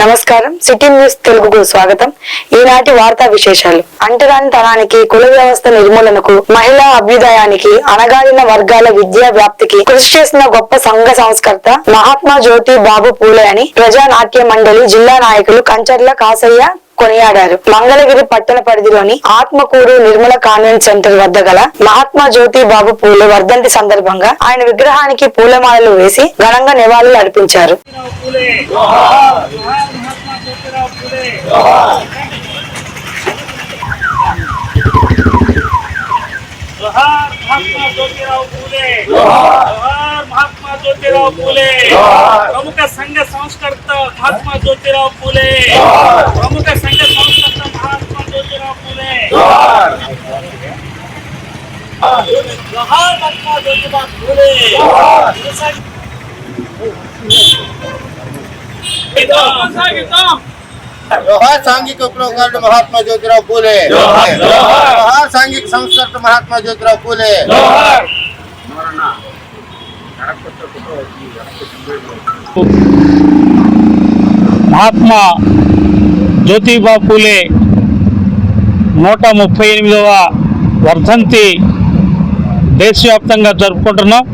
నమస్కారం. City news తెలుగుకు స్వాగతం. ఈనాటి వార్తా విశేషాలు. అంటరానితనానికి, కుల వ్యవస్థ నిర్మూలనకు, మహిళా అభ్యుదయానికి, అణగారిన వర్గాల విద్యా వ్యాప్తికి కృషి చేసిన గొప్ప సంఘ సంస్కర్త మహాత్మా జ్యోతి బాబు పూలే అని ప్రజా నాట్య మండలి జిల్లా నాయకులు కంచర్ల కాసయ్య కొనియాడారు. మంగళగిరి పట్టణ పరిధిలోని ఆత్మకూరు నిర్మల కాన్వెంట్ సెంటర్ వద్ద గల మహాత్మా జ్యోతి బాబు పూలే వర్ధంతి సందర్భంగా ఆయన విగ్రహానికి పూలమాలలు వేసి ఘనంగా నివాళులు అర్పించారు. ప్రముఖ సంఘ సంస్కర్త మహాత్మా జ్యోతిరావు పూలే, ప్రముఖ సంఘ సంస్కర్త మహాత్మా జ్యోతిరావు పూలే, మహాత్మా జ్యోతిరావు పూలే. जोहार सांघिक उपयोगकर्ता महात्मा ज्योतिराव फुले, जोहार सांघिक संस्कर्ता महात्मा ज्योतिराव फुले. మహాత్మా జ్యోతిబా పూలే 138వ వర్ధంతి దేశవ్యాప్తంగా జరుపుకుంటున్నాం.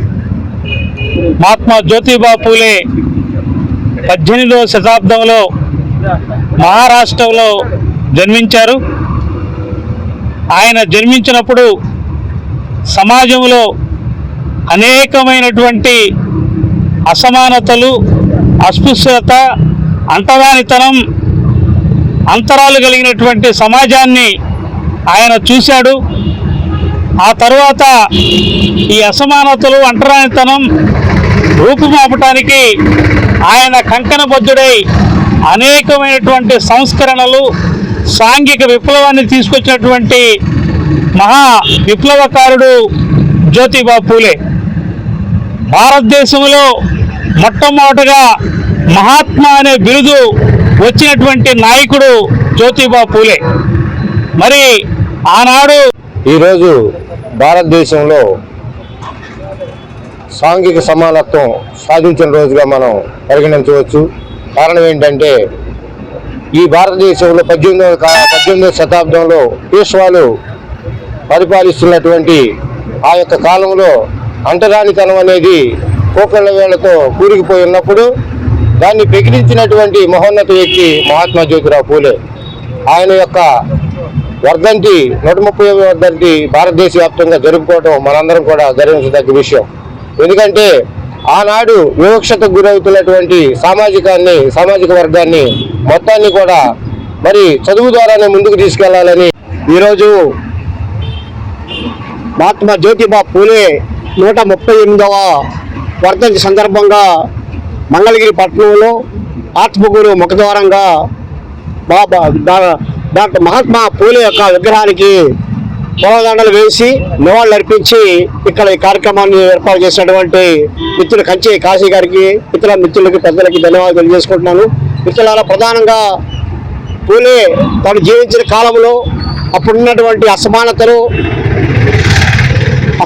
మహాత్మా జ్యోతిబా పూలే 18వ శతాబ్దంలో మహారాష్ట్రలో జన్మించారు. ఆయన జన్మించినప్పుడు సమాజంలో అనేకమైనటువంటి అసమానతలు, అస్పృశ్యత, అంటరానితనం, అంతరాలు కలిగినటువంటి సమాజాన్ని ఆయన చూశాడు. ఆ తరువాత ఈ అసమానతలు, అంటరానితనం రూపుమాపటానికి ఆయన కంకణబద్ధుడై అనేకమైనటువంటి సంస్కరణలు, సాంఘిక విప్లవాన్ని తీసుకొచ్చినటువంటి మహా విప్లవకారుడు జ్యోతిబా పూలే. భారతదేశంలో మొట్టమొదటగా మహాత్మా అనే బిరుదు వచ్చినటువంటి నాయకుడు జ్యోతిబా పూలే. మరి ఆనాడు ఈరోజు భారతదేశంలో సాంఘిక సమానత్వం సాధించిన రోజుగా మనం పరిగణించవచ్చు. కారణం ఏంటంటే ఈ భారతదేశంలో 18వ శతాబ్దంలో పేష్వాలు పరిపాలిస్తున్నటువంటి ఆ యొక్క కాలంలో అంటరానితనం అనేది కోకళ్ళ వేళ్లతో కూరుకుపోయి ఉన్నప్పుడు దాన్ని ప్రకటించినటువంటి మహోన్నత వ్యక్తి మహాత్మా జ్యోతిరావు పూలే. ఆయన యొక్క వర్ధంతి 130వ వర్ధంతి భారతదేశ వ్యాప్తంగా జరుపుకోవడం మనందరం కూడా గర్వించదగ్గ విషయం. ఎందుకంటే ఆనాడు వివక్షతకు గురవుతున్నటువంటి సామాజిక వర్గాన్ని మొత్తాన్ని కూడా మరి చదువు ద్వారానే ముందుకు తీసుకెళ్లాలని ఈరోజు మహాత్మా జ్యోతిబా పూలే 138వ వర్ధంతి సందర్భంగా మంగళగిరి పట్టణంలో ఆత్మకూరు ముఖద్వారంగా డాక్టర్ మహాత్మా పూలే యొక్క విగ్రహానికి పూలదండలు వేసి నివాళులు అర్పించి ఇక్కడ ఈ కార్యక్రమాన్ని ఏర్పాటు చేసినటువంటి మిత్రులు కంచి కాశీ గారికి, ఇతర మిత్రులకి, పెద్దలకి ధన్యవాదాలు తెలియజేసుకుంటున్నాను. మిత్రులారా, ప్రధానంగా పూలే తను జీవించిన కాలంలో అప్పుడున్నటువంటి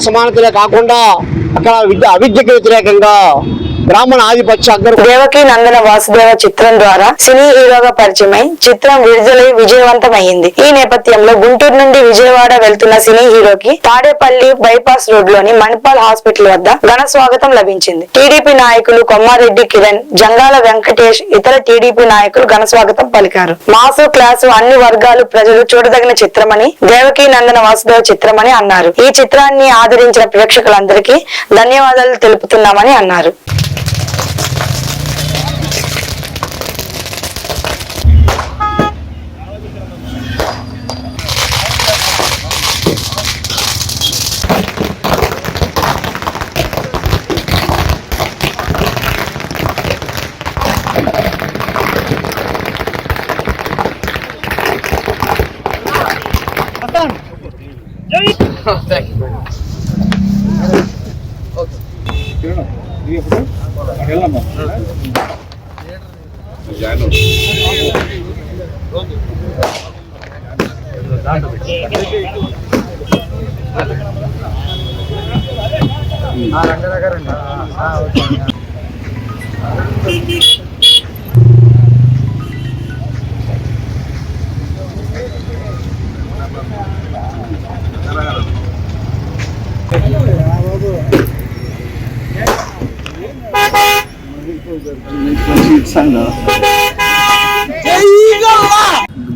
అసమానతలే కాకుండా అక్కడ అవిద్యకు వ్యతిరేకంగా బ్రాహ్మణ ఆధిపత్య దేవకీ నందన వాసుదేవ చిత్రం ద్వారా సినీ హీరోగా పరిచయమై చిత్రం విడుదలై విజయవంతమైంది. ఈ నేపథ్యంలో గుంటూరు నుండి విజయవాడ వెళ్తున్న సినీ హీరోకి తాడేపల్లి బైపాస్ రోడ్ లోని మణిపాల్ హాస్పిటల్ వద్ద ఘన స్వాగతం లభించింది. టీడీపీ నాయకులు కొమ్మారెడ్డి కిరణ్, జంగాల వెంకటేష్, ఇతర టీడీపీ నాయకులు ఘన స్వాగతం పలికారు. మాసు క్లాసు అన్ని వర్గాలు ప్రజలు చూడదగిన చిత్రమని, దేవకీ నందన వాసుదేవ చిత్రమని అన్నారు. ఈ చిత్రాన్ని ఆదరించిన ప్రేక్షకులందరికీ ధన్యవాదాలు తెలుపుతున్నామని అన్నారు.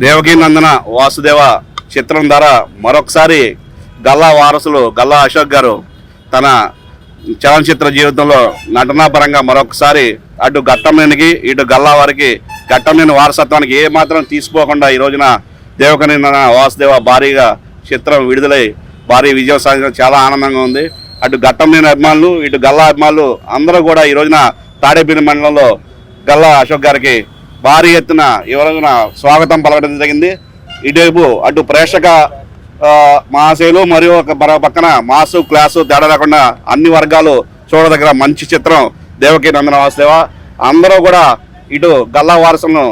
దేవకీ నందన వాసుదేవ చిత్రం ద్వారా మరొకసారి గల్లా వారసులు గల్లా అశోక్ గారు తన చలనచిత్ర జీవితంలో నటనాపరంగా మరొకసారి అటు ఘట్టంనేనికి ఇటు గల్లా వారికి ఘట్టంనేని వారసత్వానికి ఏ మాత్రం తీసుకోకుండా ఈ రోజున దేవకీ నందన వాసుదేవ భారీగా చిత్రం విడుదలై భారీ విజయం సాధించడం చాలా ఆనందంగా ఉంది. అటు ఘట్టంనేని అభిమానులు ఇటు గల్లా అభిమానులు అందరూ కూడా ఈ రోజున తాడేపల్లి మండలంలో గల్లా అశోక్ గారికి భారీ ఎత్తున ఈ రోజున స్వాగతం పలకడం జరిగింది. ఇటువైపు అటు ప్రేక్షక మహాశయులు మరియు ఒక పక్కన మాసు క్లాసు తేడా లేకుండా అన్ని వర్గాలు చూడదగ్గర మంచి చిత్రం దేవకీ నందన వాసుదేవ. అందరూ కూడా ఇటు గల్లా వారసులను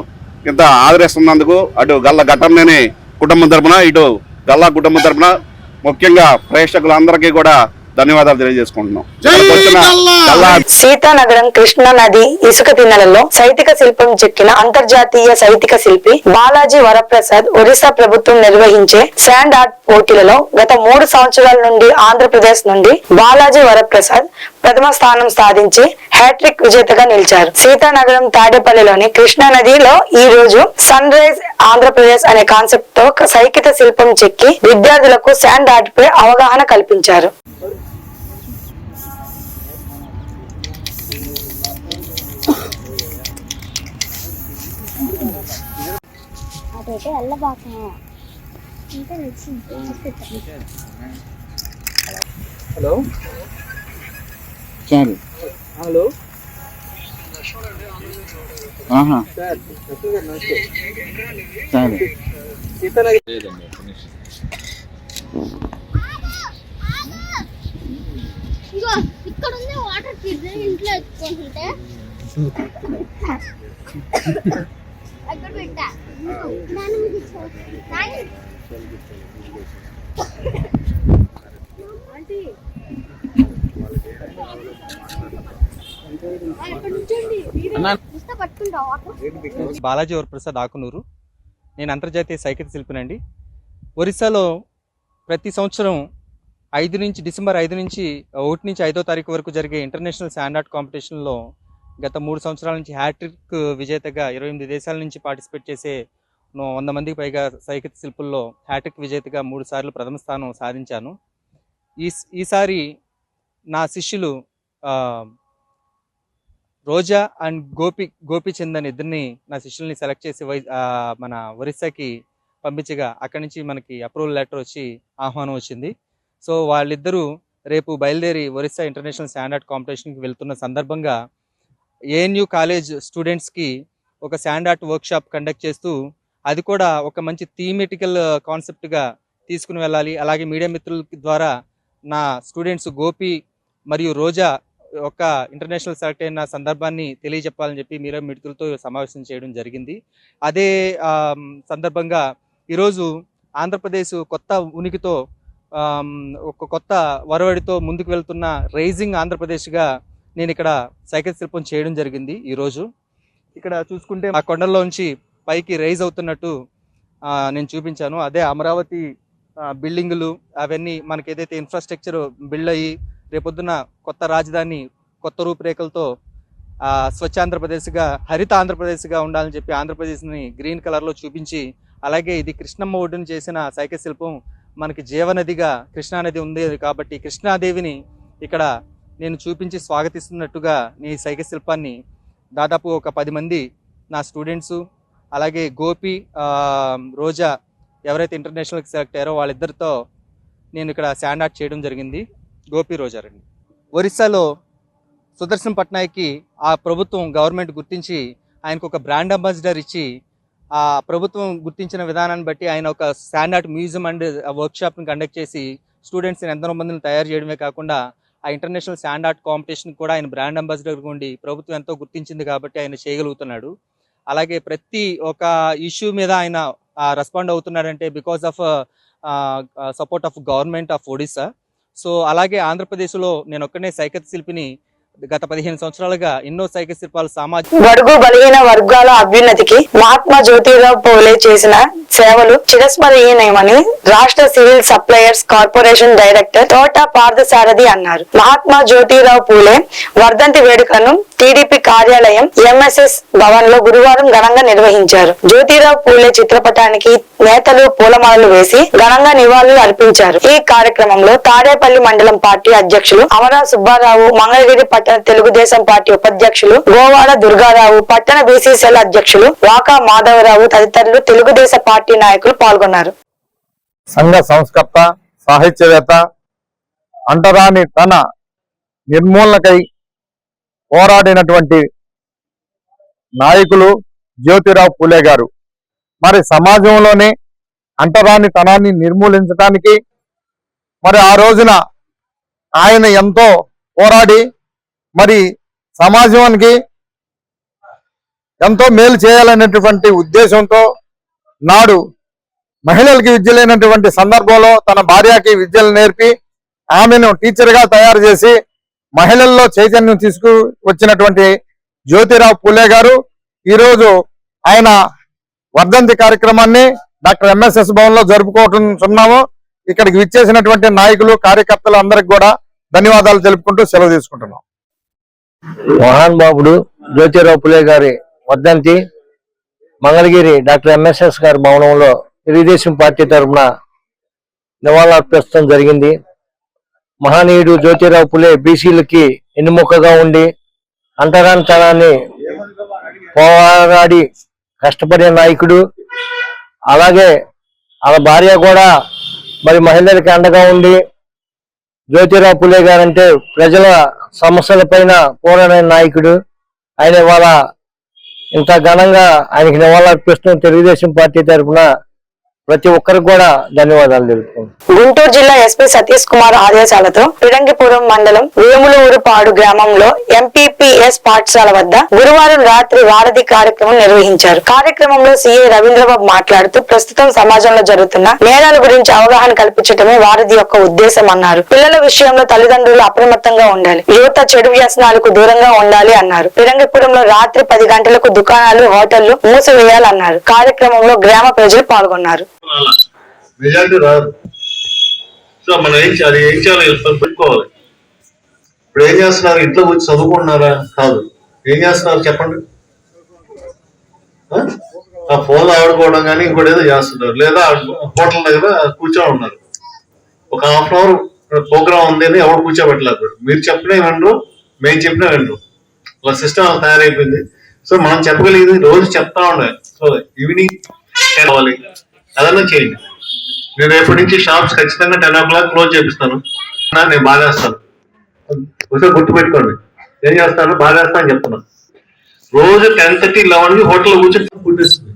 ఇంత ఆదరిస్తున్నందుకు అటు గల్లా ఘట్టంనేని కుటుంబం తరపున ఇటు గల్లా కుటుంబం తరపున ముఖ్యంగా ప్రేక్షకులందరికీ కూడా ధన్యవాదాలు తెలియజేసుకుంటున్నాం. సీతానగరం కృష్ణా నది ఇసుక తిన్నెలలో సైతిక శిల్పం చెక్కిన అంతర్జాతీయ సైతిక శిల్పి బాలాజీ వరప్రసాద్ ఒరిస్సా ప్రభుత్వం నిర్వహించే శాండ్ ఆర్ట్ పోటీలలో గత 3 సంవత్సరాల నుండి ఆంధ్రప్రదేశ్ నుండి బాలాజీ వరప్రసాద్ ప్రథమ స్థానం సాధించి హ్యాట్రిక్ విజేతగా నిలిచారు. సీతానగరం తాడేపల్లిలోని కృష్ణా నదిలో ఈ రోజు సన్ రైజ్ ఆంధ్రప్రదేశ్ అనే కాన్సెప్ట్ తో సైకిత శిల్పం చెక్కి విద్యార్థులకు శాండ్ ఆర్ట్ పై అవగాహన కల్పించారు. హలో చాలు హలో చాలు ఇక్కడ ఉంది వాటర్ ఇంట్లో ఎత్తుకుంటుంటే అక్కడ పెట్టా బాలాజీ వరప్రసాద్ ఆకునూరు. నేను అంతర్జాతీయ సైకిత శిల్పినండి. ఒరిస్సాలో ప్రతి సంవత్సరం డిసెంబర్ 5 నుంచి 1 నుంచి 5వ తారీఖు వరకు జరిగే ఇంటర్నేషనల్ శాండ్ ఆర్ట్ కాంపిటీషన్లో గత 3 సంవత్సరాల నుంచి హ్యాట్రిక్ విజేతగా 28 దేశాల నుంచి పార్టిసిపేట్ చేసే 100 మందికి పైగా సైకిత శిల్పుల్లో హ్యాట్రిక్ విజేతగా 3 సార్లు ప్రథమ స్థానం సాధించాను. ఈసారి నా శిష్యులు రోజా అండ్ గోపీచంద్ అని ఇద్దరిని నా శిష్యుల్ని సెలెక్ట్ చేసి మన ఒరిస్సాకి పంపించగా అక్కడి నుంచి మనకి అప్రూవల్ లెటర్ వచ్చి ఆహ్వానం వచ్చింది. సో వాళ్ళిద్దరూ రేపు బయలుదేరి ఒరిస్సా ఇంటర్నేషనల్ శాండ్ ఆర్ట్ కాంపిటీషన్కి వెళ్తున్న సందర్భంగా ఏఎన్యూ కాలేజ్ స్టూడెంట్స్కి ఒక శాండ్ ఆర్ట్ వర్క్షాప్ కండక్ట్ చేస్తూ అది కూడా ఒక మంచి థీమెటికల్ కాన్సెప్ట్గా తీసుకుని వెళ్ళాలి. అలాగే మీడియా మిత్రుల ద్వారా నా స్టూడెంట్స్ గోపి మరియు రోజా ఒక ఇంటర్నేషనల్ సెలెక్ట్ అయిన సందర్భాన్ని తెలియజెప్పాలని చెప్పి మీడియా మిత్రులతో సమావేశం చేయడం జరిగింది. అదే సందర్భంగా ఈరోజు ఆంధ్రప్రదేశ్ కొత్త ఉనికితో ఒక కొత్త వరవడితో ముందుకు వెళ్తున్న రైజింగ్ ఆంధ్రప్రదేశ్గా నేను ఇక్కడ సైకిల్ శిల్పం చేయడం జరిగింది. ఈరోజు ఇక్కడ చూసుకుంటే ఆ కొండల్లోంచి పైకి రైజ్ అవుతున్నట్టు నేను చూపించాను. అదే అమరావతి బిల్డింగులు అవన్నీ మనకి ఏదైతే ఇన్ఫ్రాస్ట్రక్చర్ బిల్డ్ అయ్యి రేపొద్దున కొత్త రాజధాని కొత్త రూపురేఖలతో స్వచ్ఛ ఆంధ్రప్రదేశ్గా హరిత ఆంధ్రప్రదేశ్గా ఉండాలని చెప్పి ఆంధ్రప్రదేశ్ని గ్రీన్ కలర్లో చూపించి, అలాగే ఇది కృష్ణమ్మ ఒడ్డున చేసిన సైకిల్ శిల్పం మనకి జీవనదిగా కృష్ణానది ఉంది కాబట్టి కృష్ణాదేవిని ఇక్కడ నేను చూపించి స్వాగతిస్తున్నట్టుగా ఈ సైకిల్ శిల్పాన్ని దాదాపు ఒక 10 మంది నా స్టూడెంట్స్ అలాగే గోపి రోజా ఎవరైతే ఇంటర్నేషనల్కి సెలెక్ట్ అయ్యారో వాళ్ళిద్దరితో నేను ఇక్కడ శాండ్ ఆర్ట్ చేయడం జరిగింది. గోపి రోజా రండి. ఒరిస్సాలో సుదర్శన్ పట్నాయక్కి ఆ ప్రభుత్వం గవర్నమెంట్ గుర్తించి ఆయనకు ఒక బ్రాండ్ అంబాసిడర్ ఇచ్చి ఆ ప్రభుత్వం గుర్తించిన విధానాన్ని బట్టి ఆయన ఒక శాండ్ ఆర్ట్ మ్యూజియం అండ్ వర్క్షాప్ని కండక్ట్ చేసి స్టూడెంట్స్ని ఎంతో మందిని తయారు చేయడమే కాకుండా ఆ ఇంటర్నేషనల్ శాండ్ ఆర్ట్ కాంపిటీషన్ కూడా ఆయన బ్రాండ్ అంబాసిడర్గా ఉండి ప్రభుత్వం ఎంతో గుర్తించింది కాబట్టి ఆయన చేయగలుగుతున్నాడు. అలాగే ప్రతి ఒక ఇష్యూ మీద ఆయన రెస్పాండ్ అవుతున్నాడంటే because of support of government of Odisha. So అలాగే ఆంధ్రప్రదేశ్లో నేను ఒక్కనే సైకిల్ శిల్పిని గత 15 సంవత్సరాలుగా ఎన్నో సైకిల్ శిల్పాలు సామాజిక బడుగు బలహీన వర్గాల అభ్యున్నతికి మహాత్మా జ్యోతిరావు పూలే చేసిన సేవలు చిరస్మరణీయమని రాష్ట్ర సివిల్ సప్లయర్స్ కార్పొరేషన్ డైరెక్టర్ తోట పార్థసారథి అన్నారు. మహాత్మా జ్యోతిరావు పూలే వర్ధంతి వేడుకలను టీడీపీ కార్యాలయం ఎంఎస్ఎస్ భవన్ లో గురువారం ఘనంగా నిర్వహించారు. జ్యోతిరావు పూలే చిత్రపటానికి నేతలు పూలమాలలు వేసి ఘనంగా నివాళులు అర్పించారు. ఈ కార్యక్రమంలో తాడేపల్లి మండలం పార్టీ అధ్యక్షులు అమరా సుబ్బారావు, మంగళగిరి పట్టణ తెలుగుదేశం పార్టీ ఉపాధ్యక్షులు గోవాడ దుర్గారావు, పట్టణ బీసీసీఎల్ అధ్యక్షులు వాకా మాధవరావు తదితరులు తెలుగుదేశం పార్టీ నాయకులు పాల్గొన్నారు. సంఘ సంస్కర్త, సాహిత్యవేత్త, అంటరాని తన నిర్మూలనకై పోరాడినటువంటి నాయకులు జ్యోతిరావు పూలే గారు. మరి సమాజంలోనే అంటరాని తనాన్ని నిర్మూలించడానికి మరి ఆ రోజున ఆయన ఎంతో పోరాడి మరి సమాజానికి ఎంతో మేలు చేయాలనేటువంటి ఉద్దేశంతో నాడు మహిళలకి విద్య లేనటువంటి సందర్భంలో తన భార్యకి విద్యలు నేర్పి ఆమెను టీచర్గా తయారు చేసి మహిళల్లో చైతన్యం తీసుకువచ్చినటువంటి జ్యోతిరావు పూలే గారు ఈరోజు ఆయన వర్ధంతి కార్యక్రమాన్ని డాక్టర్ ఎంఎస్ఎస్ భవన్ లో జరుపుకుంటున్నాము. ఇక్కడికి విచ్చేసినటువంటి నాయకులు, కార్యకర్తలు అందరికి కూడా ధన్యవాదాలు తెలుపుకుంటూ సెలవు తీసుకుంటున్నాం. మహానుభావుడు జ్యోతిరావు పూలే గారి వర్ధంతి మంగళగిరి డాక్టర్ ఎంఎస్ఎస్ గారి భవనంలో తెలుగుదేశం పార్టీ తరఫున నివాళులర్పించడం జరిగింది. మహనీయుడు జ్యోతిరావు పూలే బీసీలకి ఎన్నుముకగా ఉండి అంటరానితనాన్ని పోరాడి కష్టపడే నాయకుడు. అలాగే వాళ్ళ భార్య కూడా మరి మహిళలకి అండగా ఉండి జ్యోతిరావు పూలే గారంటే ప్రజల సమస్యల పైన పోరాడే నాయకుడు. ఆయన ఇవాళ ఇంత ఘనంగా ఆయనకి నివాళులర్పిస్తున్న తెలుగుదేశం పార్టీ తరఫున ప్రతి ఒక్కరికి కూడా ధన్యవాదాలు తెలుపుతున్నాను. గుంటూరు జిల్లా ఎస్పీ సతీష్ కుమార్ ఆదేశాలతో పిరంగిపురం మండలం వేములూరుపాడు గ్రామంలో ఎంపీపీఎస్ పాఠశాల వద్ద గురువారం రాత్రి వారధి కార్యక్రమం నిర్వహించారు. కార్యక్రమంలో సీఐ రవీంద్రబాబు మాట్లాడుతూ ప్రస్తుతం సమాజంలో జరుగుతున్న నేరాల గురించి అవగాహన కల్పించడమే వారధి యొక్క ఉద్దేశం అన్నారు. పిల్లల విషయంలో తల్లిదండ్రులు అప్రమత్తంగా ఉండాలి, యువత చెడు వ్యసనాలకు దూరంగా ఉండాలి అన్నారు. పిరంగిపురంలో రాత్రి 10 గంటలకు దుకాణాలు, హోటళ్లు మూసివేయాలన్నారు. కార్యక్రమంలో గ్రామ ప్రజలు పాల్గొన్నారు. మెజారిటీ రాదు. సో మనం ఏం చేయాలి పెట్టుకోవాలి. ఇప్పుడు ఏం చేస్తున్నారు? ఇంట్లో వచ్చి చదువుకుంటున్నారా? కాదు. ఏం చేస్తున్నారు చెప్పండి? ఆ ఫోన్లో ఆడుకోవడం కానీ ఇంకోటి ఏదో చేస్తున్నారు, లేదా హోటల్ దగ్గర కూర్చొని ఉన్నారు. ఒక హాఫ్ అన్ అవర్ ప్రోగ్రామ్ ఉంది అని ఎవరు కూర్చోబెట్టలేదు. మీరు చెప్పినా వినరు, మేము చెప్పినా వినరు. అలా సిస్టమ్ అలా తయారైపోయింది. సో మనం చెప్పగలిగింది రోజు చెప్తా ఉండాలి. సో ఈవినింగ్ కావాలి అదన్నా చేయండి. నేను రేపటి నుంచి షాప్స్ ఖచ్చితంగా 10 o'clock క్లోజ్ చేపిస్తాను. నేను బాధేస్తాను, ఒకసారి గుర్తుపెట్టుకోండి. ఏం చేస్తాను? బాధేస్తా అని చెప్తున్నాను. రోజు 10:30, 11 హోటల్లో కూర్చొని కొట్టేస్తుంది.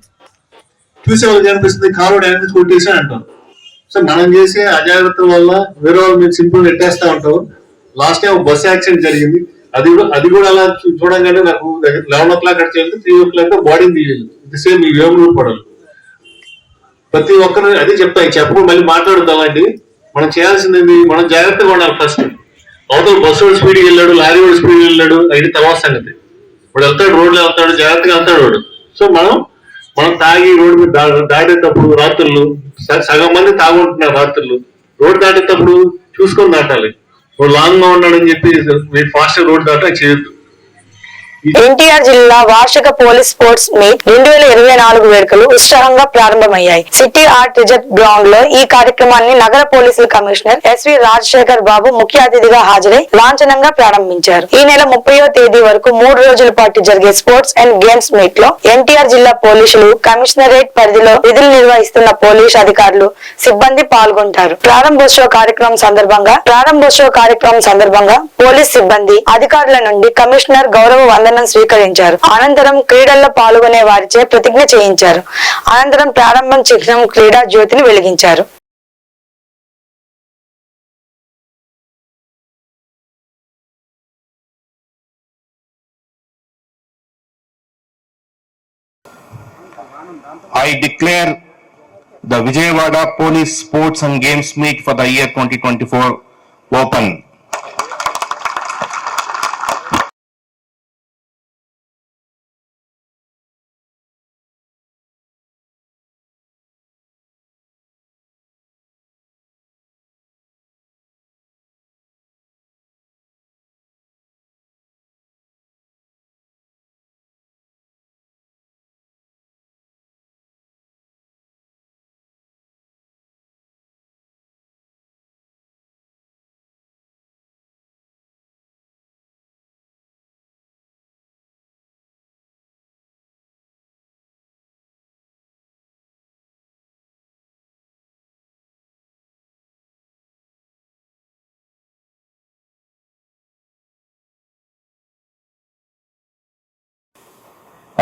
చూసే వాళ్ళకి అనిపిస్తుంది కారు డ్యామేజ్ కొట్టేసి అంటాం. సో మనం చేసే అజాగ్రత్తల వల్ల వేరే వాళ్ళు మీరు సింపుల్ నెట్టేస్తా ఉంటాం. లాస్ట్ టైం బస్ యాక్సిడెంట్ జరిగింది. అది కూడా అలా చూడంగానే నాకు 11 o'clock అక్కడ చేస్తే 3 o'clock బాడీని తీయాలి. ఇది సేమ్ ఈ వేములూరు పడాలి. ప్రతి ఒక్కరు అదే చెప్తాను, చెప్పకుండా మళ్ళీ మాట్లాడుతాం. అలాంటివి మనం చేయాల్సింది మనం జాగ్రత్తగా ఉండాలి. ఫస్ట్ అవతల బస్సు వాడు స్పీడ్కి వెళ్ళాడు, లారీ వాడు స్పీడ్కి వెళ్ళాడు, అది తర్వాత సంగతి. వాడు వెళ్తాడు, రోడ్లో వెళ్తాడు, జాగ్రత్తగా వెళ్తాడు వాడు. సో మనం తాగి రోడ్డు మీద దాటేటప్పుడు రాత్రులు సగం మంది తాగుంటున్నారు. రాత్రులు రోడ్డు దాటేటప్పుడు చూసుకొని దాటాలి. వాడు లాంగ్ గా ఉన్నాడని చెప్పి ఫాస్ట్ రోడ్ దాటా చేయొద్దు. ఎన్టీఆర్ జిల్లా వార్షిక పోలీస్ స్పోర్ట్స్ మీట్ 2024 వేడుకలు ఉత్సాహంగా ప్రారంభమయ్యాయి. సిటీ ఆర్ట్ రిజర్వ్ గ్రౌండ్ లో ఈ కార్యక్రమాన్ని నగర పోలీసుల కమిషనర్ ఎస్వి రాజశేఖర్ బాబు ముఖ్య అతిథిగా హాజరై లాంఛనంగా ప్రారంభించారు. ఈ నెల 30వ తేదీ వరకు 3 రోజుల పాటు జరిగే స్పోర్ట్స్ అండ్ గేమ్స్ మీట్ లో ఎన్టీఆర్ జిల్లా పోలీసులు, కమిషనరేట్ పరిధిలో విధులు నిర్వహిస్తున్న పోలీసు అధికారులు, సిబ్బంది పాల్గొంటారు. ప్రారంభోత్సవ కార్యక్రమం సందర్భంగా పోలీస్ సిబ్బంది, అధికారుల నుండి కమిషనర్ గౌరవ వందనం స్వీకరించారు. అనంతరం క్రీడల్లో పాల్గొనే వారిచే ప్రతిజ్ఞ చేయించారు. అనంతరం ప్రారంభం చిహ్నం క్రీడా జ్యోతిని వెలిగించారు. I declare the Vijayawada Police Sports and Games Meet for the year 2024 open.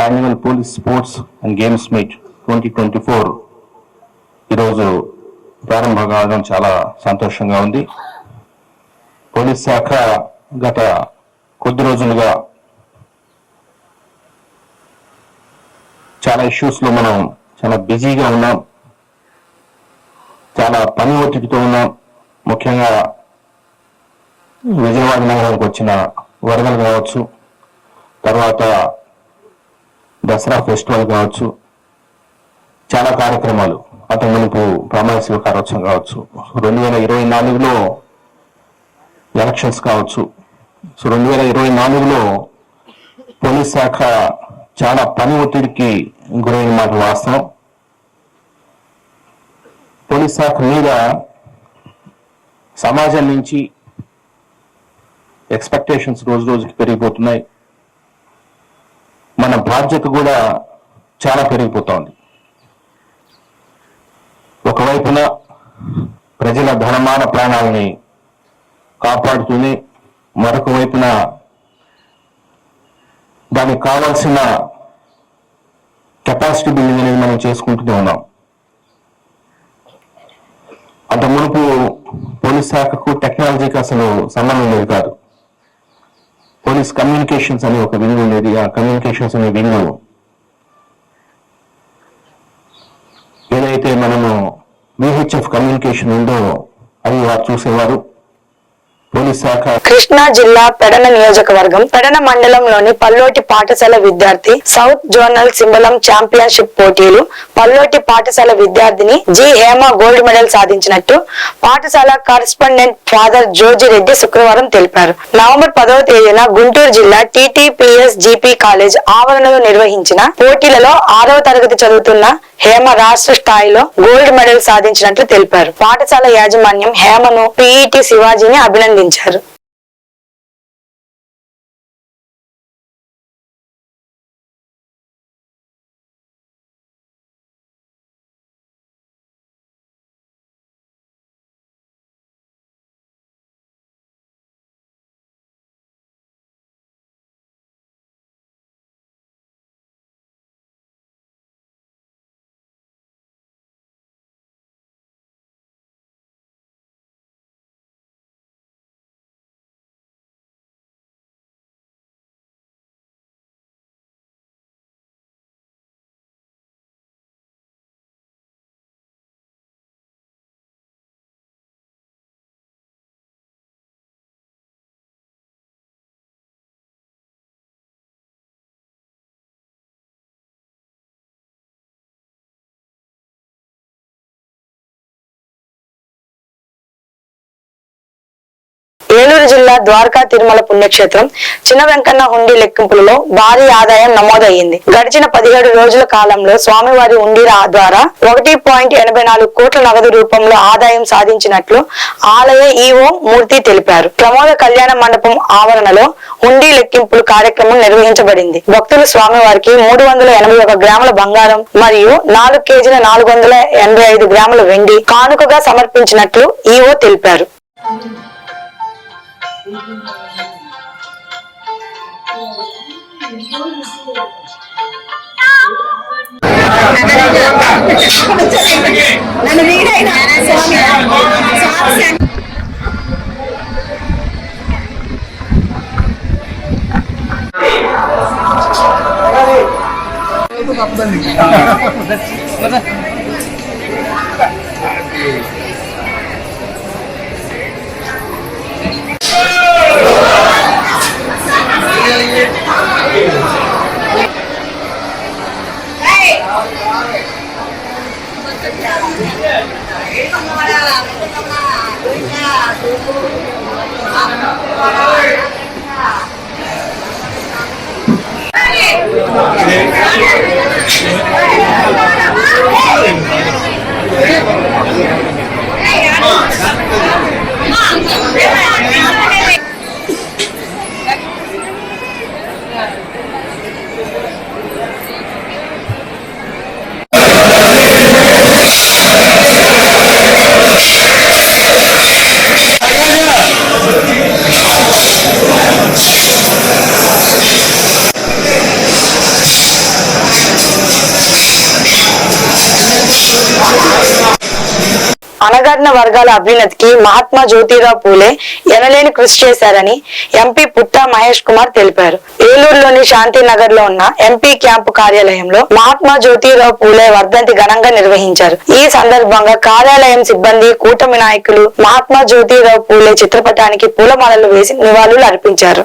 Annual police sports and games meet 2024 ఈరోజు ప్రారంభం కావడం చాలా సంతోషంగా ఉంది. పోలీస్ శాఖ గత కొద్ది రోజులుగా చాలా ఇష్యూస్లో మనం చాలా బిజీగా ఉన్నాం, చాలా పని ఒత్తిడితో ఉన్నాం. ముఖ్యంగా విజయవాడ నగరానికి వచ్చిన వరదలు కావచ్చు, తర్వాత దసరా ఫెస్టివల్ కావచ్చు, చాలా కార్యక్రమాలు, అతని మునుపు ప్రమాణ స్వీకారోత్సవం కావచ్చు, 2024లో ఎలక్షన్స్ కావచ్చు. సో 2024లో పోలీస్ శాఖ చాలా పని ఒత్తిడికి గురైన మాట వాస్తవం. పోలీస్ శాఖ మీద సమాజం నుంచి ఎక్స్పెక్టేషన్స్ రోజు రోజుకి పెరిగిపోతున్నాయి. మన బాధ్యత కూడా చాలా పెరిగిపోతోంది. ఒకవైపున ప్రజల ధనమాన ప్రాణాలని కాపాడుతూనే, మరొక వైపున దానికి కావాల్సిన కెపాసిటీ బిల్డింగ్ అనేది మనం చేసుకుంటూనే ఉన్నాం. అంత మునుపు పోలీస్ శాఖకు టెక్నాలజీకి అసలు సంబంధం లేదు కాదు. పోలీస్ కమ్యూనికేషన్స్ అనే ఒక వింగ్ ఉండేది. ఆ కమ్యూనికేషన్స్ అనే వింగ్ ఏదైతే మనము VHF కమ్యూనికేషన్ ఉందో అది వారు చూసేవారు. పోలీస్ శాఖ కృష్ణా జిల్లా పెడన నియోజకవర్గం పెడన మండలంలోని పల్లోటి పాఠశాల విద్యార్థి సౌత్ జోనల్ సింబలం ఛాంపియన్షిప్ పోటీలు పల్లోటి పాఠశాల విద్యార్థిని జి హేమ గోల్డ్ మెడల్ సాధించినట్టు పాఠశాల కరెస్పాండెంట్ ఫాదర్ జోజి రెడ్డి శుక్రవారం తెలిపారు. నవంబర్ 10వ తేదీన గుంటూరు జిల్లా TTPS GP కాలేజ్ ఆవరణలో నిర్వహించిన పోటీలలో 6వ తరగతి చదువుతున్న హేమ రాష్ట్ర స్థాయిలో గోల్డ్ మెడల్ సాధించినట్లు తెలిపారు. పాఠశాల యాజమాన్యం హేమను PET శివాజీని అభినందించారు. ఏలూరు జిల్లా ద్వారకా తిరుమల పుణ్యక్షేత్రం చిన్న వెంకన్న హుండీ లెక్కింపులలో భారీ ఆదాయం నమోదయ్యింది. గడిచిన 17 రోజుల కాలంలో స్వామివారి హుండీ ద్వారా 1.84 కోట్ల నగదు రూపంలో ఆదాయం సాధించినట్లు ఆలయ ఈవో మూర్తి తెలిపారు. ప్రమోద కళ్యాణ మండపం ఆవరణలో హుండీ లెక్కింపులు కార్యక్రమం నిర్వహించబడింది. భక్తులు స్వామివారికి 381 గ్రాముల బంగారం మరియు 4 కేజీల 485 గ్రాముల వెండి కానుకగా సమర్పించినట్లు ఈవో తెలిపారు. అణగారిన వర్గాల అభ్యున్నతికి మహాత్మా జ్యోతిరావు పూలే ఎనలేని కృషి చేశారని ఎంపీ పుట్టా మహేష్ కుమార్ తెలిపారు. ఏలూరులోని శాంతినగర్ లో ఉన్న ఎంపీ క్యాంపు కార్యాలయంలో మహాత్మా జ్యోతిరావు పూలే వర్ధంతి ఘనంగా నిర్వహించారు. ఈ సందర్భంగా కార్యాలయం సిబ్బంది, కూటమి నాయకులు మహాత్మా జ్యోతిరావు పూలే చిత్రపటానికి పూలమాలలు వేసి నివాళులు అర్పించారు.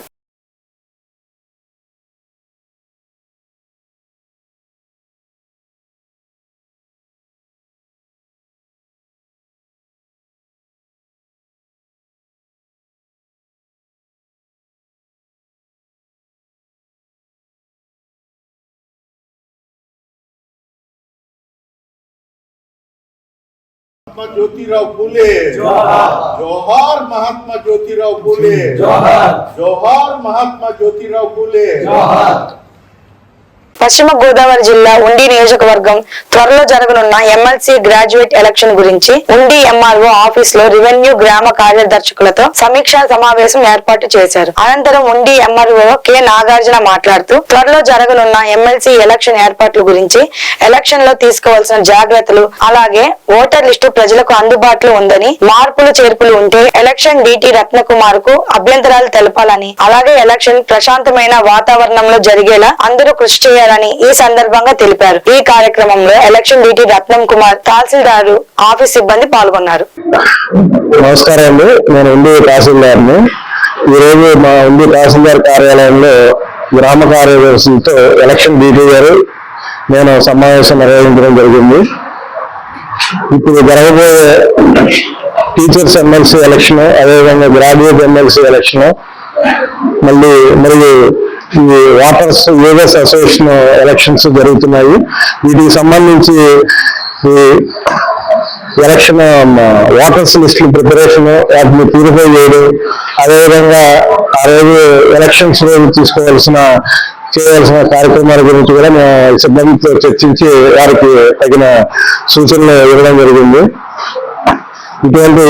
महात्मा ज्योतिराव फूले जोहार, महात्मा ज्योतिराव फूले जोहार, महात्मा ज्योतिराव फूले जोहार। పశ్చిమ గోదావరి జిల్లా ఉండి నియోజకవర్గం త్వరలో జరగనున్న ఎమ్మెల్సీ గ్రాడ్యుయేట్ ఎలక్షన్ గురించి ఉండి ఎంఆర్ఓ ఆఫీస్ లో రెవెన్యూ గ్రామ కార్యదర్శకులతో సమీక్షా సమావేశం ఏర్పాటు చేశారు. అనంతరం ఉండి ఎంఆర్ఓ కె నాగార్జున మాట్లాడుతూ త్వరలో జరగనున్న ఎమ్మెల్సీ ఎలక్షన్ ఏర్పాట్ల గురించి, ఎలక్షన్ లో తీసుకోవాల్సిన జాగ్రత్తలు, అలాగే ఓటర్ లిస్టు ప్రజలకు అందుబాటులో ఉందని, మార్పులు చేర్పులు ఉంటే ఎలక్షన్ డిటి రత్నకుమార్ కు అభ్యంతరాలు తెలపాలని, అలాగే ఎలక్షన్ ప్రశాంతమైన వాతావరణంలో జరిగేలా అందరూ కృషి చేయాలని ఈ సందర్భంగా తెలిపారు. ఈ కార్యక్రమంలో ఎలక్షన్ డిటి రత్నం కుమార్, తహసీల్దారు, ఆఫీస్ సిబ్బంది పాల్గొన్నారు. నమస్కారం అండి, నేను ఉండి తహసీల్దార్ని. ఈరోజు మా ఉండి తహసీల్దార్ కార్యాలయంలో గ్రామ కార్యదర్శులతో ఎలక్షన్ డ్యూటీ గారు నేను సమావేశం నిర్వహించడం జరిగింది. ఇప్పుడు జరగబోయే టీచర్స్ ఎమ్మెల్సీ ఎలక్షన్, అదేవిధంగా గ్రాడ్యుయేట్ ఎమ్మెల్సీ ఎలక్షన్, మరియు ఈ వాటర్స్ యూజర్స్ అసోసియేషన్ ఎలక్షన్స్ జరుగుతున్నాయి. వీటికి సంబంధించి ఈ ఎలక్షన్ వాటర్స్ లిస్ట్ ప్రిపరేషన్, వాటిని ప్యూరిఫై చేయడం, అదేవిధంగా ఆ రోజు ఎలక్షన్స్ రోజు చేయాల్సిన కార్యక్రమాల గురించి కూడా మేము సిబ్బందితో చర్చించి వారికి తగిన సూచనలు ఇవ్వడం జరిగింది. ఎటువంటి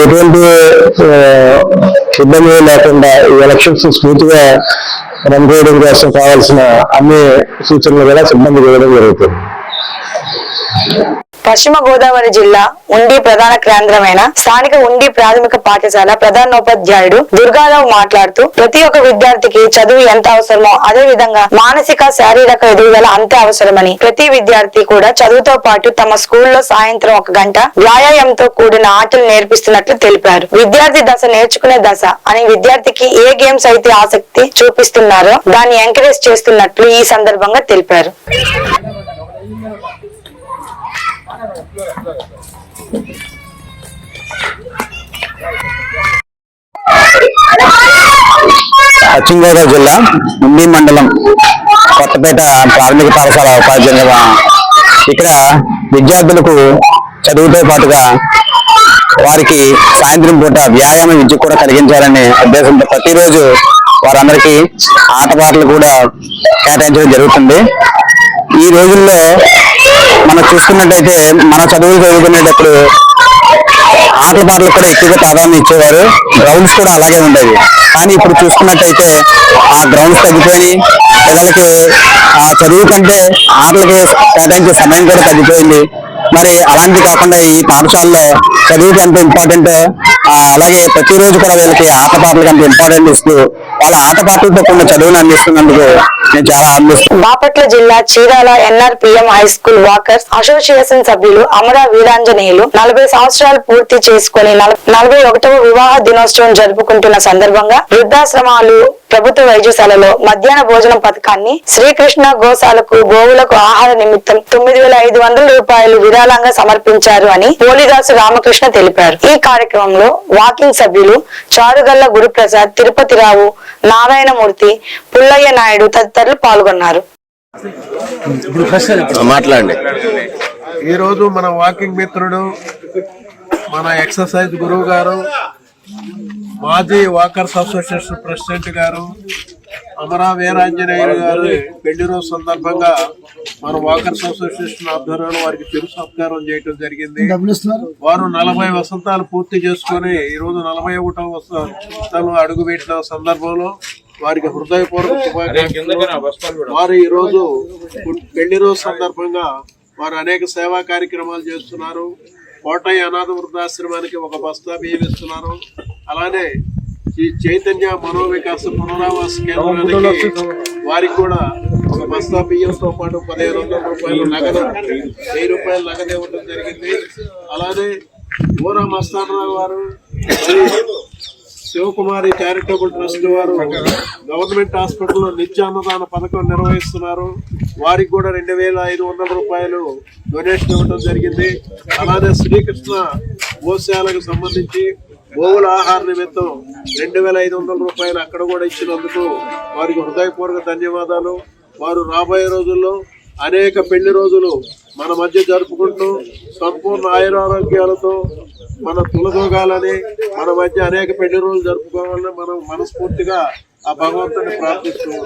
ఇబ్బంది లేకుండా ఈ ఎలక్షన్స్ స్మూత్గా రన్ చేయడం కోసం కావాల్సిన అన్ని సూచనలు కూడా సిబ్బంది ఇవ్వడం జరుగుతుంది. పశ్చిమ గోదావరి జిల్లా ఉండి ప్రధాన కేంద్రమైన స్థానిక ఉండి ప్రాథమిక పాఠశాల ప్రధానోపాధ్యాయుడు దుర్గారావు మాట్లాడుతూ, ప్రతి ఒక్క విద్యార్థికి చదువు ఎంత అవసరమో అదే విధంగా మానసిక, శారీరక ఎదుగుదల అంతే అవసరమని, ప్రతి విద్యార్థి కూడా చదువుతో పాటు తమ స్కూల్లో సాయంత్రం 1 గంట వ్యాయామంతో కూడిన ఆటలు నేర్పిస్తున్నట్లు తెలిపారు. విద్యార్థి దశ నేర్చుకునే దశ అని విద్యార్థికి ఏ గేమ్స్ అయితే ఆసక్తి చూపిస్తున్నారో దాన్ని ఎంకరేజ్ చేస్తున్నట్లు ఈ సందర్భంగా తెలిపారు. పశ్చిమ గోదావరి జిల్లా ఉండి మండలం కొత్తపేట ప్రాథమిక పాఠశాల ఉపాధ్యాయులుగా ఇక్కడ విద్యార్థులకు చదువుతో పాటుగా వారికి సాయంత్రం పూట వ్యాయామ విద్య కూడా కలిగించాలనే ఉద్దేశంతో ప్రతిరోజు వారందరికీ ఆటపాటలు కూడా కేటాయించడం జరుగుతుంది. ఈ రోజుల్లో మనం చూసుకున్నట్టయితే మన చదువులు చదువుకునేటప్పుడు ఆటల పాటలకు కూడా ఎక్కువగా ప్రాధాన్యం ఇచ్చేవారు. గ్రౌండ్స్ కూడా అలాగే ఉండేవి. కానీ ఇప్పుడు చూసుకున్నట్టయితే ఆ గ్రౌండ్స్ తగ్గిపోయి పిల్లలకి ఆ చదువు కంటే ఆటలకి కేటాయించే సమయం కూడా తగ్గిపోయింది. మరి అలాంటివి కాకుండా ఈ పాఠశాలలో చదువుకి ఎంత ఇంపార్టెంట్, అలాగే ప్రతిరోజు కూడా వీళ్ళకి ఆట పాటలకు అంత ఇంపార్టెంట్ ఇస్తూ వాళ్ళ ఆట పాటలతో కొన్ని చదువును అందిస్తున్నందుకు నేను చాలా ఆనందిస్తున్నాను. బాపట్ల జిల్లా Chirala ఎన్ఆర్పిఎం high school walkers association సభ్యులు అమరా వీరాంజనేయులు 40 సంవత్సరాలు పూర్తి చేసుకుని 41వ వివాహ దినోత్సవం జరుపుకుంటున్న సందర్భంగా వృద్ధాశ్రమాలు, ప్రభుత్వ వైద్యశాలలో మధ్యాహ్న భోజనం పథకాన్ని శ్రీకృష్ణ గోశాలకు గోవులకు ఆహార నిమిత్తం 9,500 రూపాయలు విరాళంగా సమర్పించారు అని పోలిదాసు రామకృష్ణ తెలిపారు. ఈ కార్యక్రమంలో వాకింగ్ సభ్యులు చారుగల్ల గురుప్రసాద్, తిరుపతిరావు, నారాయణమూర్తి, పుల్లయ్య నాయుడు తదితరులు పాల్గొన్నారు. మాట్లాడండి. ఈ రోజు మన వాకింగ్ మిత్రుడు, మన ఎక్సర్సైజ్ గురువు గారు, మాజీ వాకర్స్ అసోసియేషన్ ప్రెసిడెంట్ గారు అమరా వీరాంజనేయులు గారు పెళ్లి రోజు సందర్భంగా మన వాకర్స్ అసోసియేషన్ ఆధ్వర్యంలో వారికి చిరు సత్కారం చేయడం జరిగింది. వారు 40 వసంతాలు పూర్తి చేసుకుని ఈ రోజు 41వ వసంతంలో అడుగుపెట్టిన సందర్భంలో వారికి హృదయపూర్వక శుభాకాంక్షలు. వారు ఈ రోజు పెళ్లి రోజు సందర్భంగా వారు అనేక సేవా కార్యక్రమాలు చేస్తున్నారు. కోటయ్య అనాథ వృద్ధాశ్రమానికి 1 బస్తా బియ్యం ఇస్తున్నారు. అలానే ఈ చైతన్య మనోవికాస పునరావాస కేంద్రానికి వారికి కూడా 1 బస్తా బియ్యంతో పాటు 1500 రూపాయలు నగదు, 1000 రూపాయలు నగదు ఇవ్వడం జరిగింది. అలానే ఊరా మస్తానరావు వారు, శివకుమారి చారిటబుల్ ట్రస్ట్ వారు గవర్నమెంట్ హాస్పిటల్లో నిత్యాన్నదాన పథకం నిర్వహిస్తున్నారు. వారికి కూడా 2500 రూపాయలు డొనేషన్ ఇవ్వడం జరిగింది. అలానే శ్రీకృష్ణ గోశాలకు సంబంధించి గోవుల ఆహార నిమిత్తం 2500 రూపాయలు అక్కడ కూడా ఇచ్చినందుకు వారికి హృదయపూర్వక ధన్యవాదాలు. వారు రాబోయే రోజుల్లో అనేక పెళ్లి రోజులు మన మధ్య జరుపుకుంటూ సంపూర్ణ ఆయురారోగ్యాలతో మన తులదోగాలని, మన మధ్య అనేక పెళ్లి రోజులు జరుపుకోవాలని మనం మనస్ఫూర్తిగా ఆ భగవంతుని ప్రార్థిస్తున్నాం.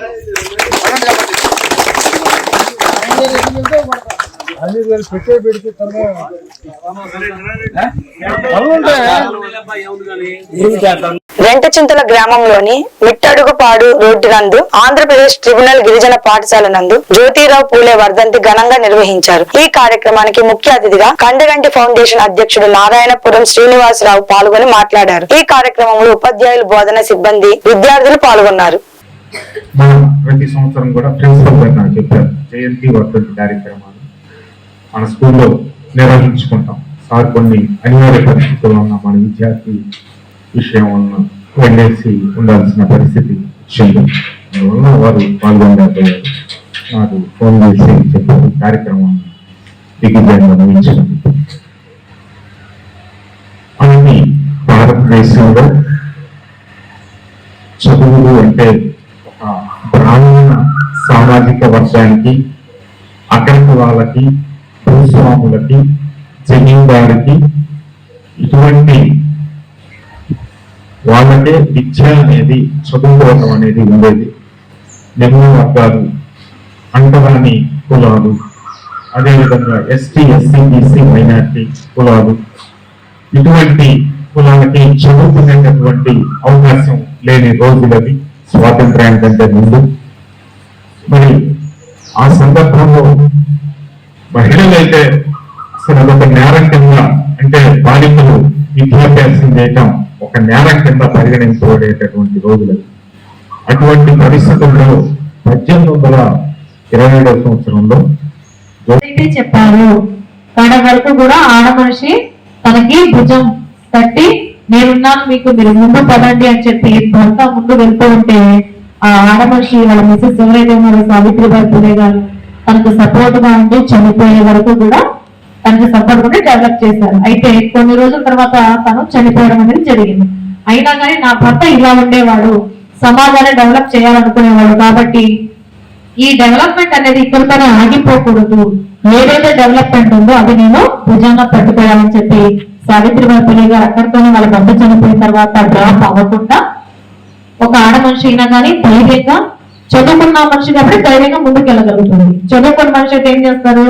రెంటచింతల గ్రామంలోని మిట్టడుగుపాడు రోడ్డు నందు ఆంధ్రప్రదేశ్ ట్రిబ్యునల్ గిరిజన పాఠశాల నందు జ్యోతిరావు పూలే వర్ధంతి ఘనంగా నిర్వహించారు. ఈ కార్యక్రమానికి ముఖ్య అతిథిగా కండగంటి ఫౌండేషన్ అధ్యక్షుడు నారాయణపురం శ్రీనివాసరావు పాల్గొని మాట్లాడారు. ఈ కార్యక్రమంలో ఉపాధ్యాయులు, బోధన సిబ్బంది, విద్యార్థులు పాల్గొన్నారు. మనం ప్రతి సంవత్సరం కూడా ప్రిన్సిపల్ గారు నాకు చెప్పారు, జయంతి వర్ధంతి కార్యక్రమాలు మన స్కూల్లో నిర్వహించుకుంటాం. సార్ కొన్ని అనివార్య పరిస్థితుల్లో ఉన్న మన విద్యార్థి విషయం వలన వెళ్ళేసి ఉండాల్సిన పరిస్థితి వచ్చింది. అందువల్ల వారు పాల్గొనలేకపోయారు. నాకు ఫోన్ చేసి చెప్పారు కార్యక్రమం దిగ్విజయంగా నిర్వహించింది. అన్ని భారతదేశంలో చదువులు అంటే ఒక బ్రాహ్మణ సామాజిక వర్గానికి, అక్కడికి వాళ్ళకి, భూస్వాములకి, జమీందారికి, ఇటువంటి వాళ్ళకే విద్య అనేది, చదువుకోవడం అనేది ఉండేది. నిమ్న వర్గాలు, అంటరాని కులాలు, అదేవిధంగా ఎస్టీ, ఎస్సీ, బీసీ, మైనార్టీ కులాలు, ఇటువంటి కులాలకి చదువుకునేటటువంటి అవకాశం లేని రోజులవి స్వాతంత్ర్యానికంటే ముందు. మరి ఆ సందర్భంలో మహిళలైతే అసలు అదొక నేరం కింద, అంటే బాలికలు విద్యాభ్యాసం చేయటం ఒక నేరం కింద పరిగణించబడేటటువంటి రోజులవి. అటువంటి పరిస్థితుల్లో 1827వ సంవత్సరంలో చెప్పారు. తన వరకు కూడా ఆడ మనిషి తనకి భుజం తట్టి నేనున్నాను మీకు, మీరు ముందు పదండి అని చెప్పి భర్త ముందు వెళ్తూ ఉంటే ఆ ఆడ మనిషి వాళ్ళ మిసెస్ ఎవరైతే ఉన్నారో సావిత్రిబాయి పూలే గారు తనకు సపోర్ట్ గా ఉండి చనిపోయే వరకు కూడా తనకు సపోర్ట్ గా డెవలప్ చేశారు. అయితే కొన్ని రోజుల తర్వాత తను చనిపోవడం అనేది జరిగింది. అయినా కానీ నా భర్త ఇలా ఉండేవాడు, సమాజాన్ని డెవలప్ చేయాలనుకునేవాడు, కాబట్టి ఈ డెవలప్మెంట్ అనేది ఇక్కడితోనే ఆగిపోకూడదు, ఏదైతే డెవలప్మెంట్ ఉందో అది నేను భుజంగా పట్టుకోవాలని చెప్పి సావిత్రిబాయి పూలే గారు అక్కడితోనే వాళ్ళ భర్త చనిపోయిన తర్వాత డ్రాప్ అవ్వకుండా ఒక ఆడ మనిషి అయినా కానీ ధైర్యంగా, చదువుకున్న మనిషి కాబట్టి ధైర్యంగా ముందుకు వెళ్ళగలుగుతుంది. చదువుకున్న మనిషి అయితే ఏం చేస్తారు,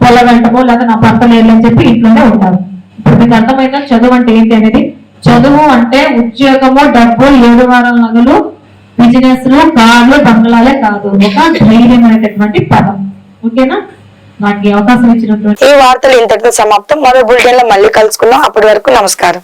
పొల వెంటమో లేదా నా భర్త లేదు అని చెప్పి ఇంట్లోనే ఉంటారు. ఇప్పుడు మీకు అర్థమైందా చదువు అంటే ఏంటి అనేది? చదువు అంటే ఉద్యోగము, డబ్బు, 7 వారాల నగలు, బిజినెస్లు, కార్లు, బంగ్లాలే కాదు, ఒక ధైర్యమైనటువంటి పదం. ఓకేనా? నాకు ఈ అవకాశం ఇచ్చినటువంటి ఈ వార్తలు ఇంతటితో సమాప్తం. మరో బులెటిన్ లో మళ్ళీ కలుసుకుందాం. అప్పటి వరకు నమస్కారం.